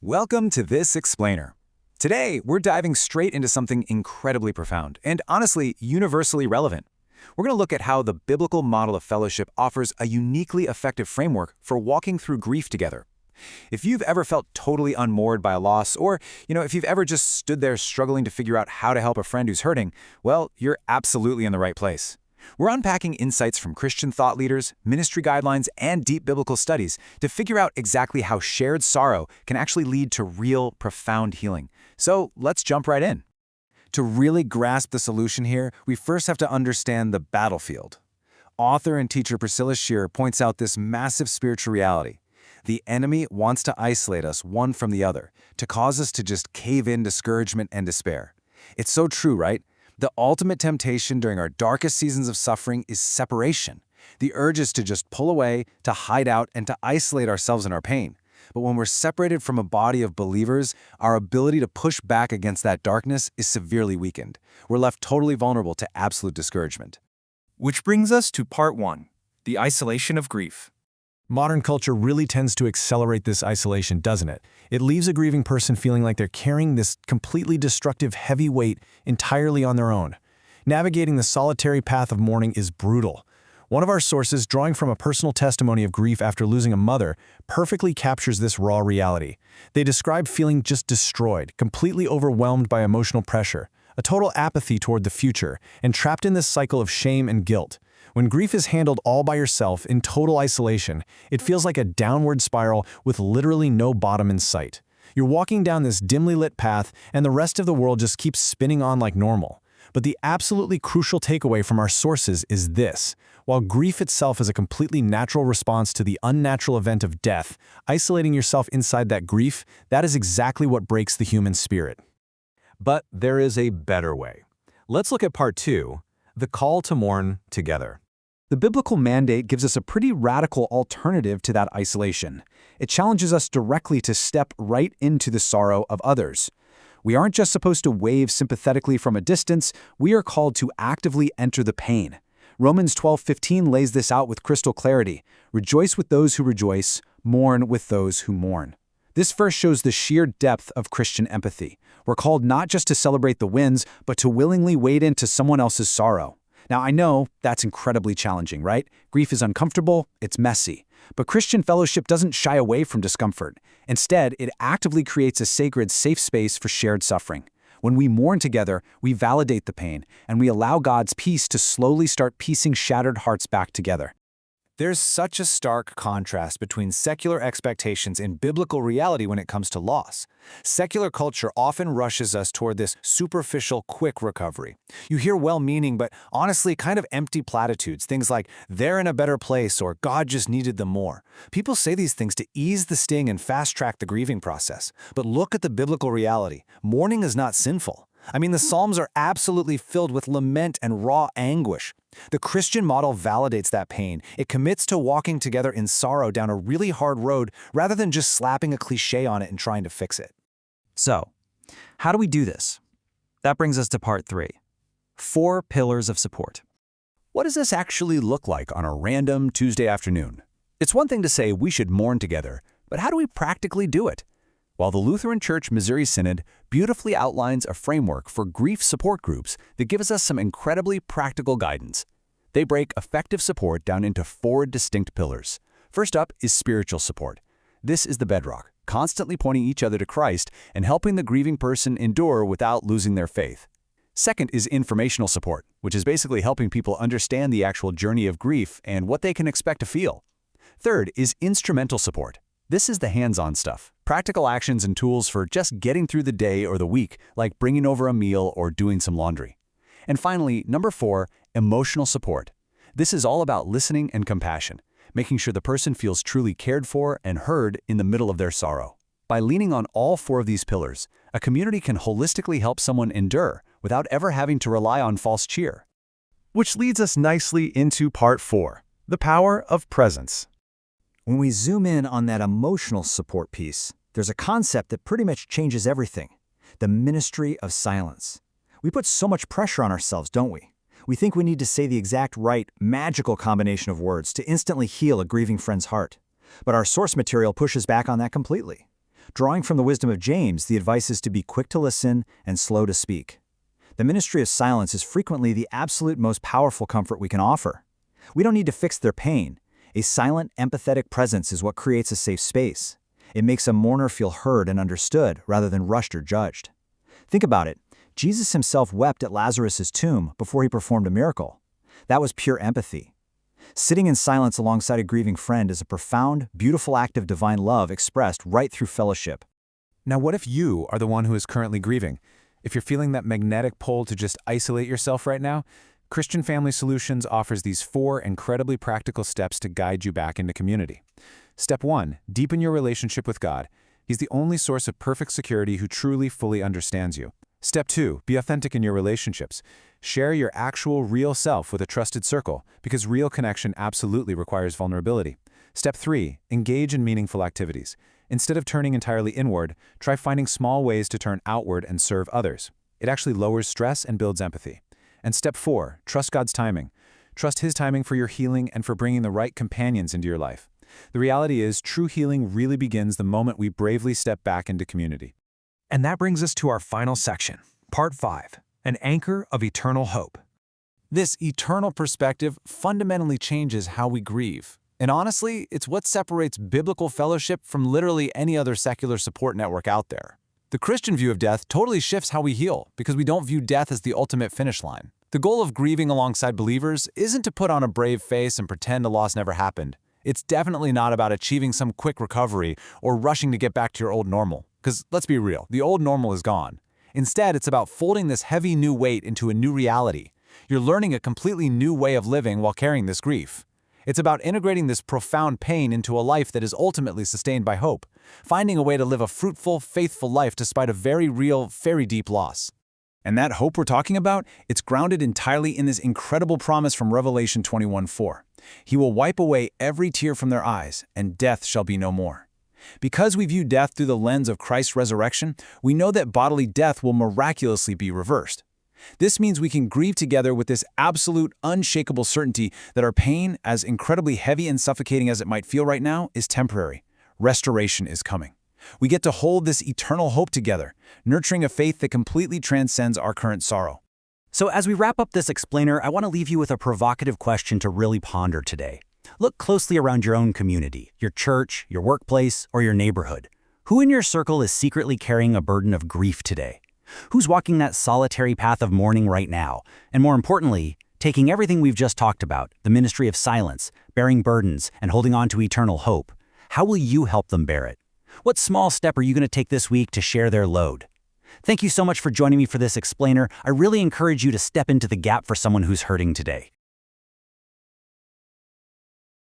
Welcome to This Explainer. Today, we're diving straight into something incredibly profound and honestly universally relevant. We're going to look at how the biblical model of fellowship offers a uniquely effective framework for walking through grief together. If you've ever felt totally unmoored by a loss, or, if you've ever just stood there struggling to figure out how to help a friend who's hurting, well, you're absolutely in the right place. We're unpacking insights from Christian thought leaders, ministry guidelines, and deep biblical studies to figure out exactly how shared sorrow can actually lead to real, profound healing. So let's jump right in. To really grasp the solution here, we first have to understand the battlefield. Author and teacher Priscilla Shirer points out this massive spiritual reality. The enemy wants to isolate us one from the other, to cause us to just cave in discouragement and despair. It's so true, right? The ultimate temptation during our darkest seasons of suffering is separation. The urge is to just pull away, to hide out, and to isolate ourselves in our pain. But when we're separated from a body of believers, our ability to push back against that darkness is severely weakened. We're left totally vulnerable to absolute discouragement. Which brings us to part 1, the isolation of grief. Modern culture really tends to accelerate this isolation, doesn't it? It leaves a grieving person feeling like they're carrying this completely destructive heavy weight entirely on their own. Navigating the solitary path of mourning is brutal. One of our sources, drawing from a personal testimony of grief after losing a mother, perfectly captures this raw reality. They describe feeling just destroyed, completely overwhelmed by emotional pressure, a total apathy toward the future, and trapped in this cycle of shame and guilt. When grief is handled all by yourself in total isolation, it feels like a downward spiral with literally no bottom in sight. You're walking down this dimly lit path, and the rest of the world just keeps spinning on like normal. But the absolutely crucial takeaway from our sources is this. While grief itself is a completely natural response to the unnatural event of death, isolating yourself inside that grief, that is exactly what breaks the human spirit. But there is a better way. Let's look at part 2, the call to mourn together. The biblical mandate gives us a pretty radical alternative to that isolation. It challenges us directly to step right into the sorrow of others. We aren't just supposed to wave sympathetically from a distance, we are called to actively enter the pain. Romans 12:15 lays this out with crystal clarity. Rejoice with those who rejoice, mourn with those who mourn. This verse shows the sheer depth of Christian empathy. We're called not just to celebrate the wins, but to willingly wade into someone else's sorrow. Now, I know that's incredibly challenging, right? Grief is uncomfortable, it's messy. But Christian fellowship doesn't shy away from discomfort. Instead, it actively creates a sacred, safe space for shared suffering. When we mourn together, we validate the pain, and we allow God's peace to slowly start piecing shattered hearts back together. There's such a stark contrast between secular expectations and biblical reality when it comes to loss. Secular culture often rushes us toward this superficial, quick recovery. You hear well-meaning, but honestly kind of empty platitudes, things like, they're in a better place, or God just needed them more. People say these things to ease the sting and fast-track the grieving process. But look at the biblical reality. Mourning is not sinful. The Psalms are absolutely filled with lament and raw anguish. The Christian model validates that pain. It commits to walking together in sorrow down a really hard road rather than just slapping a cliché on it and trying to fix it. So, how do we do this? That brings us to part 3. 4 pillars of support. What does this actually look like on a random Tuesday afternoon? It's one thing to say we should mourn together, but how do we practically do it? While the Lutheran Church Missouri Synod beautifully outlines a framework for grief support groups that gives us some incredibly practical guidance. They break effective support down into 4 distinct pillars. First up is spiritual support. This is the bedrock, constantly pointing each other to Christ and helping the grieving person endure without losing their faith. Second is informational support, which is basically helping people understand the actual journey of grief and what they can expect to feel. Third is instrumental support. This is the hands-on stuff, practical actions and tools for just getting through the day or the week, like bringing over a meal or doing some laundry. And finally, number 4, emotional support. This is all about listening and compassion, making sure the person feels truly cared for and heard in the middle of their sorrow. By leaning on all 4 of these pillars, a community can holistically help someone endure without ever having to rely on false cheer. Which leads us nicely into part 4, the power of presence. When we zoom in on that emotional support piece, there's a concept that pretty much changes everything: the ministry of silence. We put so much pressure on ourselves, don't we? We think we need to say the exact right, magical combination of words to instantly heal a grieving friend's heart. But our source material pushes back on that completely. Drawing from the wisdom of James, the advice is to be quick to listen and slow to speak. The ministry of silence is frequently the absolute most powerful comfort we can offer. We don't need to fix their pain. A silent, empathetic presence is what creates a safe space. It makes a mourner feel heard and understood rather than rushed or judged. Think about it. Jesus himself wept at Lazarus' tomb before he performed a miracle. That was pure empathy. Sitting in silence alongside a grieving friend is a profound, beautiful act of divine love expressed right through fellowship. Now, what if you are the one who is currently grieving? If you're feeling that magnetic pull to just isolate yourself right now, Christian Family Solutions offers these 4 incredibly practical steps to guide you back into community. Step 1, deepen your relationship with God. He's the only source of perfect security who truly, fully understands you. Step 2, be authentic in your relationships. Share your actual, real self with a trusted circle, because real connection absolutely requires vulnerability. Step 3, engage in meaningful activities. Instead of turning entirely inward, try finding small ways to turn outward and serve others. It actually lowers stress and builds empathy. And step 4, trust God's timing. Trust His timing for your healing and for bringing the right companions into your life. The reality is, true healing really begins the moment we bravely step back into community. And that brings us to our final section, Part 5, an anchor of eternal hope. This eternal perspective fundamentally changes how we grieve. And honestly, it's what separates biblical fellowship from literally any other secular support network out there. The Christian view of death totally shifts how we heal because we don't view death as the ultimate finish line. The goal of grieving alongside believers isn't to put on a brave face and pretend a loss never happened. It's definitely not about achieving some quick recovery or rushing to get back to your old normal. Because let's be real, the old normal is gone. Instead, it's about folding this heavy new weight into a new reality. You're learning a completely new way of living while carrying this grief. It's about integrating this profound pain into a life that is ultimately sustained by hope, finding a way to live a fruitful, faithful life despite a very real, very deep loss. And that hope we're talking about, it's grounded entirely in this incredible promise from Revelation 21:4. He will wipe away every tear from their eyes, and death shall be no more. Because we view death through the lens of Christ's resurrection, we know that bodily death will miraculously be reversed. This means we can grieve together with this absolute, unshakable certainty that our pain, as incredibly heavy and suffocating as it might feel right now, is temporary. Restoration is coming. We get to hold this eternal hope together, nurturing a faith that completely transcends our current sorrow. So as we wrap up this explainer, I want to leave you with a provocative question to really ponder today. Look closely around your own community, your church, your workplace, or your neighborhood. Who in your circle is secretly carrying a burden of grief today? Who's walking that solitary path of mourning right now? And more importantly, taking everything we've just talked about, the ministry of silence, bearing burdens, and holding on to eternal hope, how will you help them bear it? What small step are you going to take this week to share their load? Thank you so much for joining me for this explainer. I really encourage you to step into the gap for someone who's hurting today.